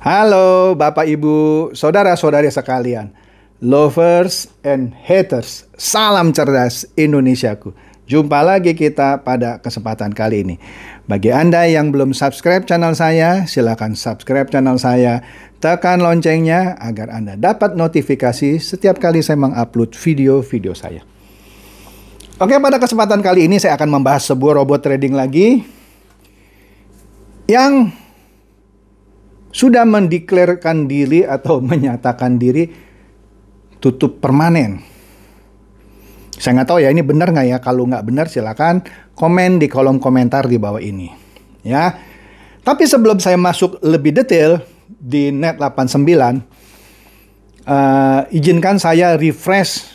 Halo Bapak Ibu, saudara-saudari sekalian, lovers and haters, salam cerdas Indonesiaku. Jumpa lagi kita pada kesempatan kali ini. Bagi Anda yang belum subscribe channel saya, silakan subscribe channel saya, tekan loncengnya agar Anda dapat notifikasi setiap kali saya mengupload video-video saya. Oke, pada kesempatan kali ini saya akan membahas sebuah robot trading lagi yang sudah mendeklarasikan diri atau menyatakan diri tutup permanen. Saya nggak tahu ya ini benar nggak ya. Kalau nggak benar silakan komen di kolom komentar di bawah ini. Ya. Tapi sebelum saya masuk lebih detail di Net89, izinkan saya refresh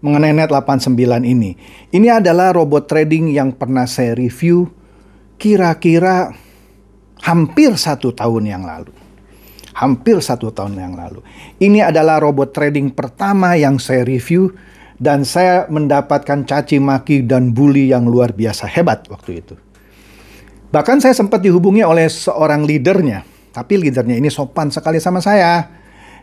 mengenai Net89 ini. Ini adalah robot trading yang pernah saya review kira-kira hampir 1 tahun yang lalu. Hampir 1 tahun yang lalu. Ini adalah robot trading pertama yang saya review dan saya mendapatkan caci maki dan bully yang luar biasa hebat waktu itu. Bahkan saya sempat dihubungi oleh seorang leadernya, tapi leadernya ini sopan sekali sama saya.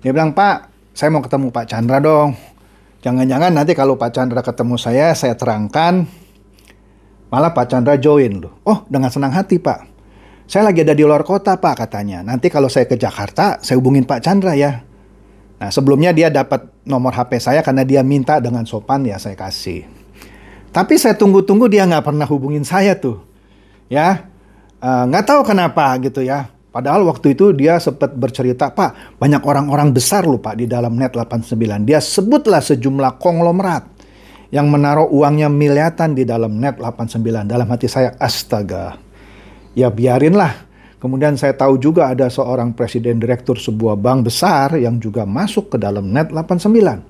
Dia bilang, "Pak, saya mau ketemu Pak Chandra dong. Jangan-jangan nanti kalau Pak Chandra ketemu saya terangkan, malah Pak Chandra join loh." "Oh, dengan senang hati Pak. Saya lagi ada di luar kota Pak," katanya. "Nanti kalau saya ke Jakarta, saya hubungin Pak Chandra ya." Nah, sebelumnya dia dapat nomor HP saya karena dia minta dengan sopan, ya saya kasih. Tapi saya tunggu-tunggu dia nggak pernah hubungin saya tuh. Ya, nggak tahu kenapa gitu ya. Padahal waktu itu dia sempat bercerita, "Pak, banyak orang-orang besar loh Pak di dalam Net89. Dia sebutlah sejumlah konglomerat yang menaruh uangnya miliaran di dalam Net89. Dalam hati saya, astaga. Ya biarinlah. Kemudian saya tahu juga ada seorang presiden direktur sebuah bank besar yang juga masuk ke dalam Net89.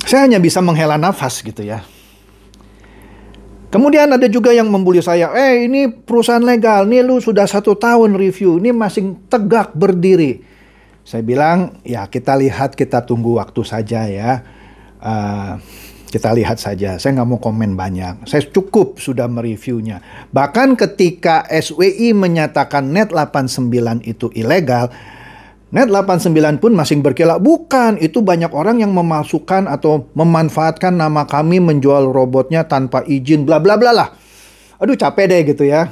Saya hanya bisa menghela nafas gitu ya. Kemudian ada juga yang membuli saya, "Ini perusahaan legal, nih lu sudah 1 tahun review, ini masih tegak berdiri." Saya bilang, ya kita lihat, kita tunggu waktu saja ya. Kita lihat saja, saya nggak mau komen banyak. Saya cukup sudah mereviewnya. Bahkan ketika SWI menyatakan Net89 itu ilegal, Net89 pun masih berkilah, "Bukan, itu banyak orang yang memalsukan atau memanfaatkan nama kami menjual robotnya tanpa izin, bla bla bla lah." Aduh capek deh gitu ya.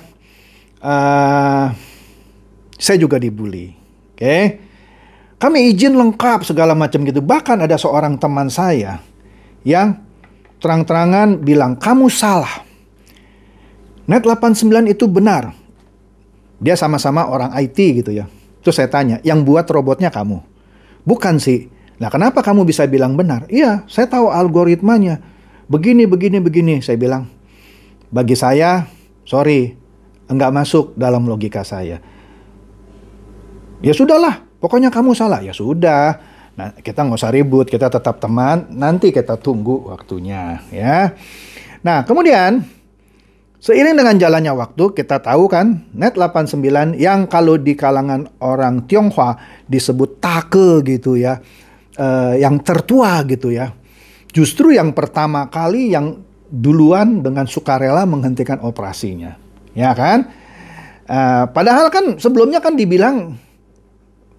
Saya juga dibully. Oke. Kami izin lengkap segala macam gitu. Bahkan ada seorang teman saya yang terang-terangan bilang, "Kamu salah. Net89 itu benar." Dia sama-sama orang IT gitu ya. Terus saya tanya, "Yang buat robotnya kamu?" "Bukan sih." "Nah, kenapa kamu bisa bilang benar?" "Iya, saya tahu algoritmanya. Begini, begini, begini." Saya bilang, "Bagi saya, sorry, enggak masuk dalam logika saya." "Ya sudahlah, pokoknya kamu salah." "Ya sudah. Nah, kita nggak usah ribut, kita tetap teman, nanti kita tunggu waktunya ya." Nah, kemudian seiring dengan jalannya waktu, kita tahu kan Net89 yang kalau di kalangan orang Tionghoa disebut take gitu ya, yang tertua gitu ya. Justru yang pertama kali yang duluan dengan sukarela menghentikan operasinya, ya kan? Padahal kan sebelumnya kan dibilang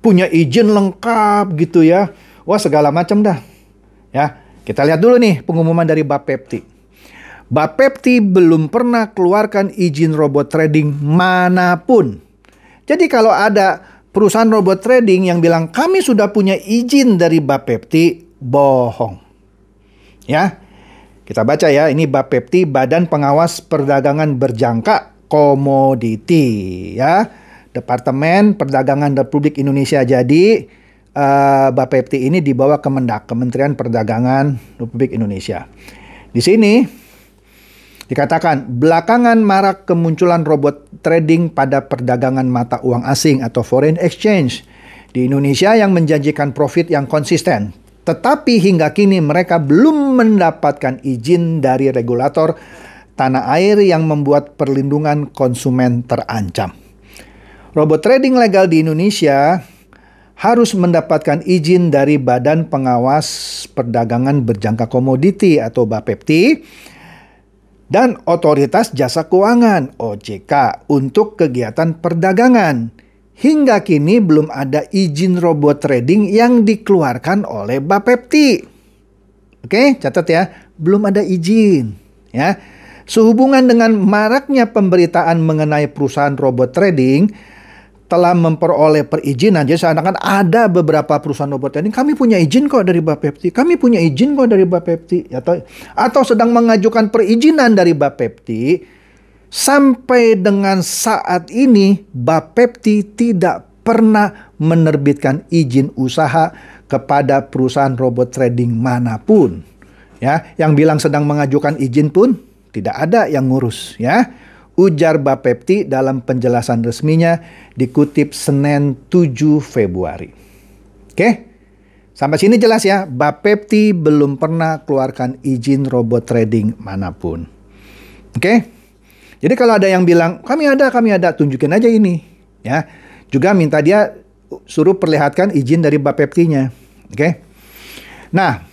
punya izin lengkap gitu ya. Wah, segala macam dah. Ya, kita lihat dulu nih pengumuman dari Bapepti. Bapepti belum pernah keluarkan izin robot trading manapun. Jadi kalau ada perusahaan robot trading yang bilang kami sudah punya izin dari Bapepti, bohong. Ya. Kita baca ya, ini Bapepti, Badan Pengawas Perdagangan Berjangka Komoditi ya. Departemen Perdagangan Republik Indonesia. Jadi Bapepti ini dibawa Kemendak, Kementerian Perdagangan Republik Indonesia. Di sini dikatakan belakangan marak kemunculan robot trading pada perdagangan mata uang asing atau foreign exchange di Indonesia yang menjanjikan profit yang konsisten. Tetapi hingga kini mereka belum mendapatkan izin dari regulator tanah air yang membuat perlindungan konsumen terancam. Robot trading legal di Indonesia harus mendapatkan izin dari Badan Pengawas Perdagangan Berjangka Komoditi atau Bapepti dan Otoritas Jasa Keuangan (OJK) untuk kegiatan perdagangan. hingga kini belum ada izin robot trading yang dikeluarkan oleh Bapepti. Oke, catat ya, belum ada izin. Ya, sehubungan dengan maraknya pemberitaan mengenai perusahaan robot trading telah memperoleh perizinan. Jadi seakan-akan ada beberapa perusahaan robot trading, kami punya izin kok dari Bapepti, kami punya izin kok dari Bapepti, atau sedang mengajukan perizinan dari Bapepti. Sampai dengan saat ini Bapepti tidak pernah menerbitkan izin usaha kepada perusahaan robot trading manapun. Ya, yang bilang sedang mengajukan izin pun tidak ada yang ngurus, ya. Ujar Bapepti dalam penjelasan resminya dikutip Senin 7 Februari. Oke, sampai sini jelas ya, Bapepti belum pernah keluarkan izin robot trading manapun. Oke, jadi kalau ada yang bilang, kami ada, tunjukin aja ini. Ya, juga minta dia suruh perlihatkan izin dari Bapeptinya. Oke, nah,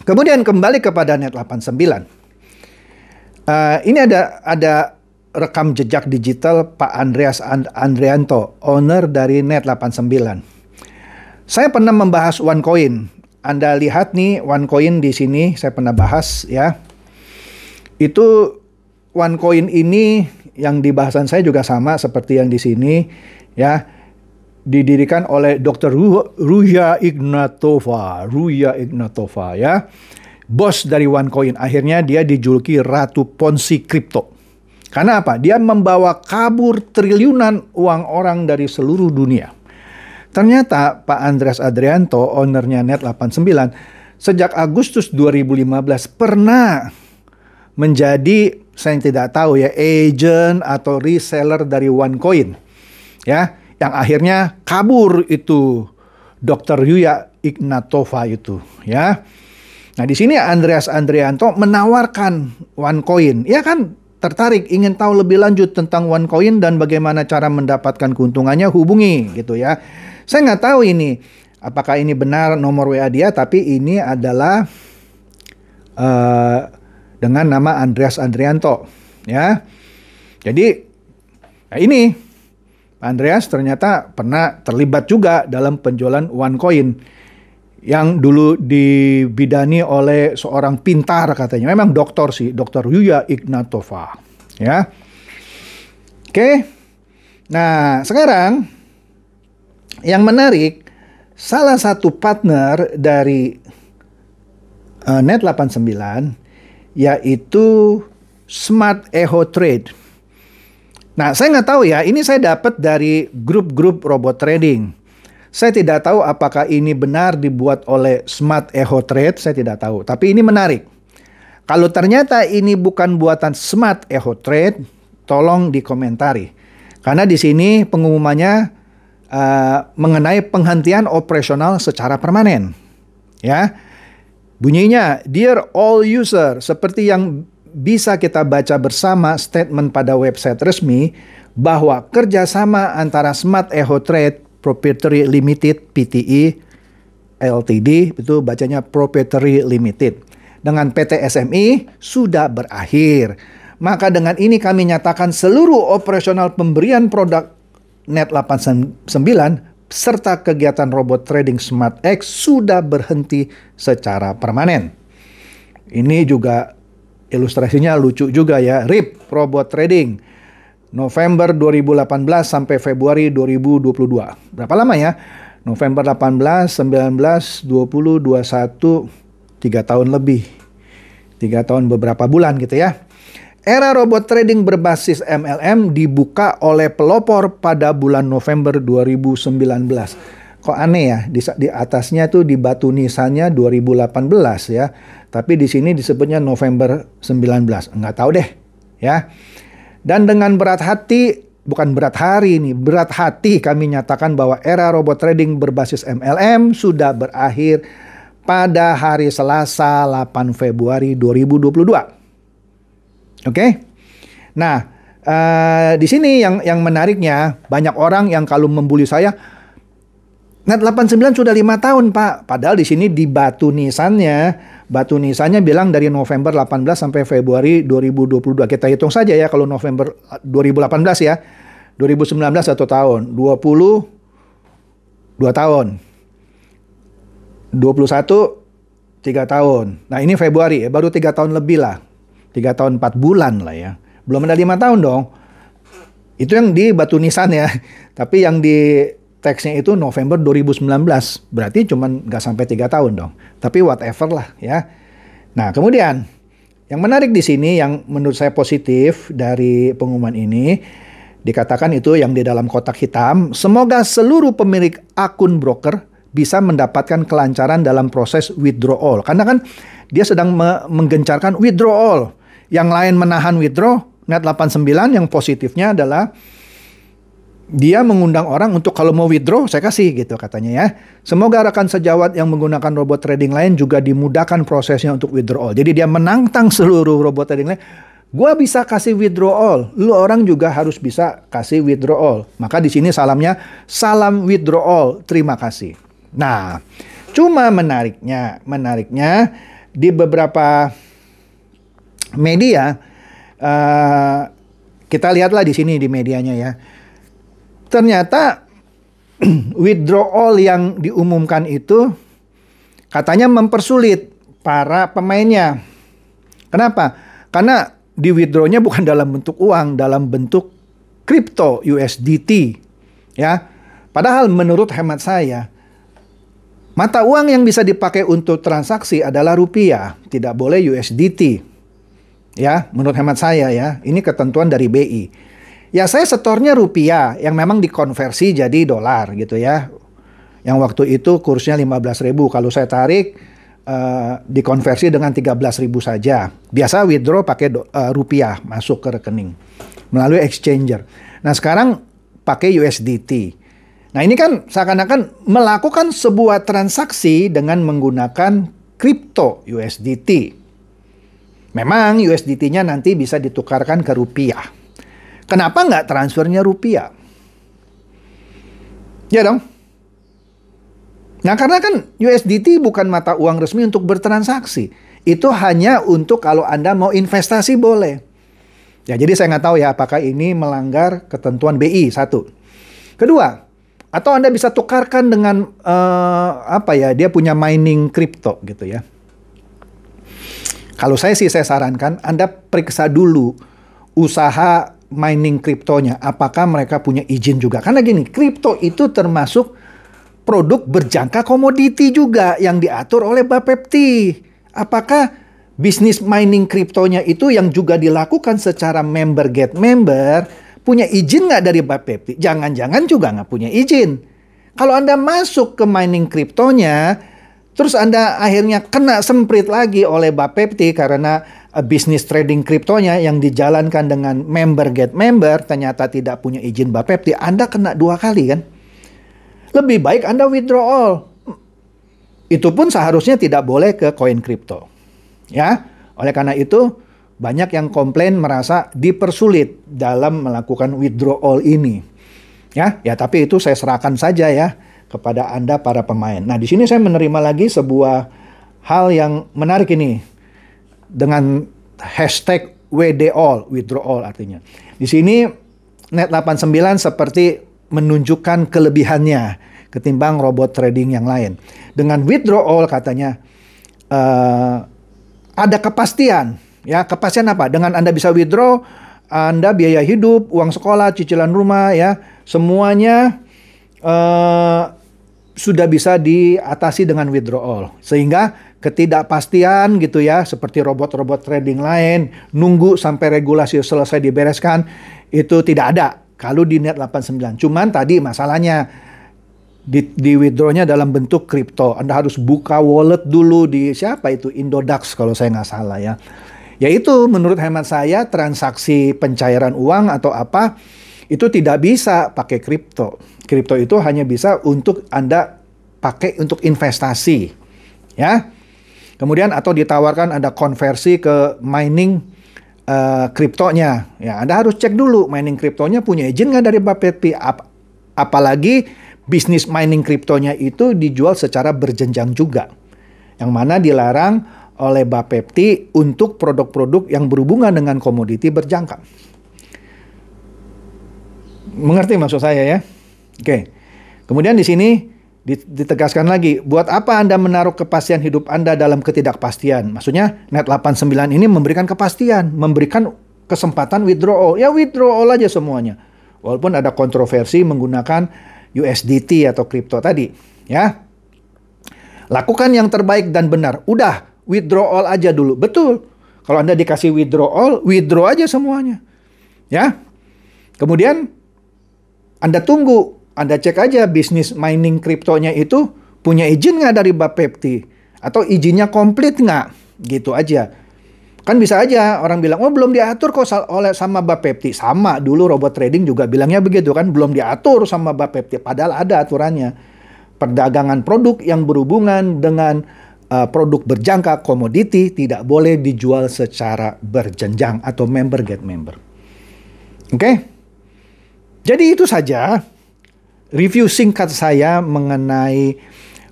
kemudian kembali kepada Net89. Ini ada rekam jejak digital Pak Andreas Andrianto, owner dari Net89. Saya pernah membahas OneCoin. Anda lihat nih OneCoin di sini, saya pernah bahas ya. Itu OneCoin ini yang di bahasan saya juga sama seperti yang di sini ya. Didirikan oleh Dr. Ruya Ignatova ya. Bos dari OneCoin, akhirnya dia dijuluki Ratu Ponzi Kripto. Karena apa? Dia membawa kabur triliunan uang orang dari seluruh dunia. Ternyata Pak Andreas Adrianto, ownernya Net89, sejak Agustus 2015 pernah menjadi, saya tidak tahu ya, agent atau reseller dari OneCoin. Ya, yang akhirnya kabur itu Dr. Ruya Ignatova itu, ya. Nah, di sini Andreas Andrianto menawarkan OneCoin. Ya kan, tertarik ingin tahu lebih lanjut tentang OneCoin dan bagaimana cara mendapatkan keuntungannya, hubungi gitu ya. Saya nggak tahu ini apakah ini benar nomor WA dia, tapi ini adalah dengan nama Andreas Andrianto ya. Jadi nah ini Andreas ternyata pernah terlibat juga dalam penjualan OneCoin yang dulu dibidani oleh seorang pintar katanya. Memang doktor sih, Dr. Ruya Ignatova. Ya. Oke. Nah, sekarang yang menarik, salah satu partner dari Net89 yaitu Smart Echo Trade. Nah, saya nggak tahu ya, ini saya dapat dari grup-grup robot trading. Saya tidak tahu apakah ini benar dibuat oleh Smart Echo Trade, saya tidak tahu. Tapi ini menarik. Kalau ternyata ini bukan buatan Smart Echo Trade, tolong dikomentari. Karena di sini pengumumannya mengenai penghentian operasional secara permanen. Ya, bunyinya, Dear all user, seperti yang bisa kita baca bersama statement pada website resmi bahwa kerjasama antara Smart Echo Trade Proprietary Limited PTE Ltd, itu bacanya Proprietary Limited, dengan PT SMI sudah berakhir. Maka dengan ini kami nyatakan seluruh operasional pemberian produk Net89 serta kegiatan robot trading SmartX sudah berhenti secara permanen. Ini juga ilustrasinya lucu juga ya. RIP Robot Trading November 2018 sampai Februari 2022. Berapa lama ya? November 18, 19, 20, 21, 3 tahun lebih. 3 tahun beberapa bulan gitu ya. Era robot trading berbasis MLM dibuka oleh pelopor pada bulan November 2019. Kok aneh ya? Di atasnya tuh di batu nisannya 2018 ya. Tapi di sini disebutnya November 19. Nggak tahu deh ya. Dan dengan berat hati, bukan berat hari ini, berat hati kami nyatakan bahwa era robot trading berbasis MLM sudah berakhir pada hari Selasa 8 Februari 2022. Oke? Nah, di sini yang menariknya, banyak orang yang kalau membuli saya, Net89 sudah 5 tahun Pak. Padahal di sini di batu nisannya bilang dari November 18 sampai Februari 2022. Kita hitung saja ya kalau November 2018 ya. 2019 1 tahun, 20 2 tahun, 21 3 tahun. Nah ini Februari ya, baru 3 tahun lebih lah. 3 tahun 4 bulan lah ya. Belum ada 5 tahun dong. Itu yang di batu nisan ya. Tapi yang di teksnya itu November 2019. Berarti cuman nggak sampai 3 tahun dong. Tapi whatever lah ya. Nah kemudian yang menarik di sini yang menurut saya positif dari pengumuman ini, dikatakan itu yang di dalam kotak hitam, semoga seluruh pemilik akun broker bisa mendapatkan kelancaran dalam proses withdrawal. Karena kan dia sedang menggencarkan withdrawal. Yang lain menahan withdraw, Net89 yang positifnya adalah dia mengundang orang untuk kalau mau withdraw, saya kasih gitu katanya ya. Semoga rekan sejawat yang menggunakan robot trading lain juga dimudahkan prosesnya untuk withdrawal. Jadi dia menantang seluruh robot trading lain. Gua bisa kasih withdrawal, lu orang juga harus bisa kasih withdrawal. Maka di sini salamnya, salam withdrawal, terima kasih. Nah, cuma menariknya di beberapa media, kita lihatlah di sini di medianya ya. Ternyata withdrawal yang diumumkan itu katanya mempersulit para pemainnya. Kenapa? Karena di withdrawnya bukan dalam bentuk uang, dalam bentuk kripto USDT. Ya, padahal menurut hemat saya, mata uang yang bisa dipakai untuk transaksi adalah rupiah, tidak boleh USDT. Ya, menurut hemat saya ya, ini ketentuan dari BI. Ya, saya setornya rupiah yang memang dikonversi jadi dolar gitu ya. Yang waktu itu kursnya 15.000, kalau saya tarik dikonversi dengan 13.000 saja. Biasa withdraw pakai rupiah masuk ke rekening melalui exchanger. Nah, sekarang pakai USDT. Nah ini kan seakan-akan melakukan sebuah transaksi dengan menggunakan kripto USDT. Memang USDT-nya nanti bisa ditukarkan ke rupiah. Kenapa nggak transfernya rupiah? Ya dong. Nah karena kan USDT bukan mata uang resmi untuk bertransaksi. Itu hanya untuk kalau Anda mau investasi boleh. Ya jadi saya nggak tahu ya apakah ini melanggar ketentuan BI, satu. Kedua, atau Anda bisa tukarkan dengan dia punya mining kripto gitu ya. Kalau saya sarankan Anda periksa dulu usaha mining kriptonya, apakah mereka punya izin juga. Karena gini, kripto itu termasuk produk berjangka komoditi juga yang diatur oleh Bapepti. Apakah bisnis mining kriptonya itu yang juga dilakukan secara member get member punya izin nggak dari Bapepti? Jangan-jangan juga nggak punya izin. Kalau Anda masuk ke mining kriptonya, terus Anda akhirnya kena semprit lagi oleh Bapepti karena bisnis trading kriptonya yang dijalankan dengan member get member ternyata tidak punya izin Bapepti, Anda kena 2 kali kan? Lebih baik Anda withdrawal. Itu pun seharusnya tidak boleh ke koin kripto. Ya, oleh karena itu banyak yang komplain merasa dipersulit dalam melakukan withdrawal ini. Ya, tapi itu saya serahkan saja ya kepada Anda para pemain. Nah, di sini saya menerima lagi sebuah hal yang menarik ini dengan hashtag WDAll, withdrawal artinya. Di sini Net89 seperti menunjukkan kelebihannya ketimbang robot trading yang lain. Dengan withdrawal katanya ada kepastian. Ya, kepastian apa? Dengan Anda bisa withdraw, Anda biaya hidup, uang sekolah, cicilan rumah, ya, semuanya sudah bisa diatasi dengan withdrawal. Sehingga ketidakpastian gitu ya, seperti robot-robot trading lain, nunggu sampai regulasi selesai dibereskan, itu tidak ada kalau di Net89. Cuman tadi masalahnya di withdrawnya dalam bentuk kripto. Anda harus buka wallet dulu di siapa itu, Indodax kalau saya nggak salah ya. Yaitu menurut hemat saya transaksi pencairan uang atau apa itu tidak bisa pakai kripto. Kripto itu hanya bisa untuk Anda pakai untuk investasi, ya. Kemudian atau ditawarkan Anda konversi ke mining kriptonya. Ya, Anda harus cek dulu mining kriptonya punya izin nggak dari Bapepti. Apalagi bisnis mining kriptonya itu dijual secara berjenjang juga, yang mana dilarang oleh Bapepti untuk produk-produk yang berhubungan dengan komoditi berjangka. Mengerti maksud saya ya? Oke. Kemudian di sini ditegaskan lagi, buat apa Anda menaruh kepastian hidup Anda dalam ketidakpastian? Maksudnya Net 89 ini memberikan kepastian, memberikan kesempatan withdrawal. Ya withdrawal aja semuanya. Walaupun ada kontroversi menggunakan USDT atau kripto tadi, ya. Lakukan yang terbaik dan benar. Udah, withdrawal aja dulu. Betul. Kalau Anda dikasih withdrawal, withdraw aja semuanya. Ya. Kemudian Anda tunggu, Anda cek aja bisnis mining kriptonya itu punya izin nggak dari Bapepti? Atau izinnya komplit nggak? Gitu aja. Kan bisa aja orang bilang, oh belum diatur kok oleh sama Bapepti. Sama, dulu robot trading juga bilangnya begitu kan, belum diatur sama Bapepti. Padahal ada aturannya. Perdagangan produk yang berhubungan dengan produk berjangka komoditi tidak boleh dijual secara berjenjang atau member get member. Oke? Jadi itu saja review singkat saya mengenai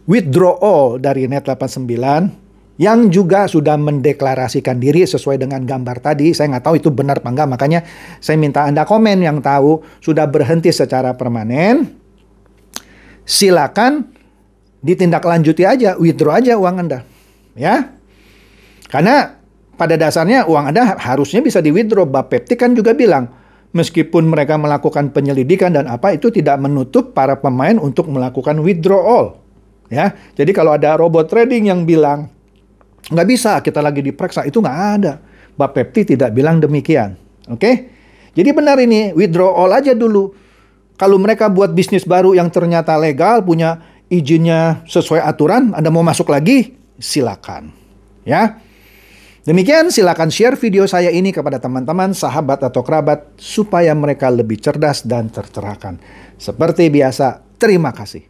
withdrawal dari Net 89 yang juga sudah mendeklarasikan diri sesuai dengan gambar tadi. Saya nggak tahu itu benar apa enggak, makanya saya minta Anda komen yang tahu sudah berhenti secara permanen. Silakan ditindaklanjuti aja, withdraw aja uang Anda. Ya. Karena pada dasarnya uang Anda harusnya bisa di-withdraw. Bapepti kan juga bilang, meskipun mereka melakukan penyelidikan dan apa, itu tidak menutup para pemain untuk melakukan withdrawal. Ya. Jadi kalau ada robot trading yang bilang, nggak bisa, kita lagi diperiksa, itu nggak ada. Bapepti tidak bilang demikian. Oke? Jadi benar ini, withdrawal aja dulu. Kalau mereka buat bisnis baru yang ternyata legal, punya izinnya sesuai aturan, Anda mau masuk lagi, silakan. Ya. Demikian, silakan share video saya ini kepada teman-teman, sahabat atau kerabat supaya mereka lebih cerdas dan tercerahkan. Seperti biasa, terima kasih.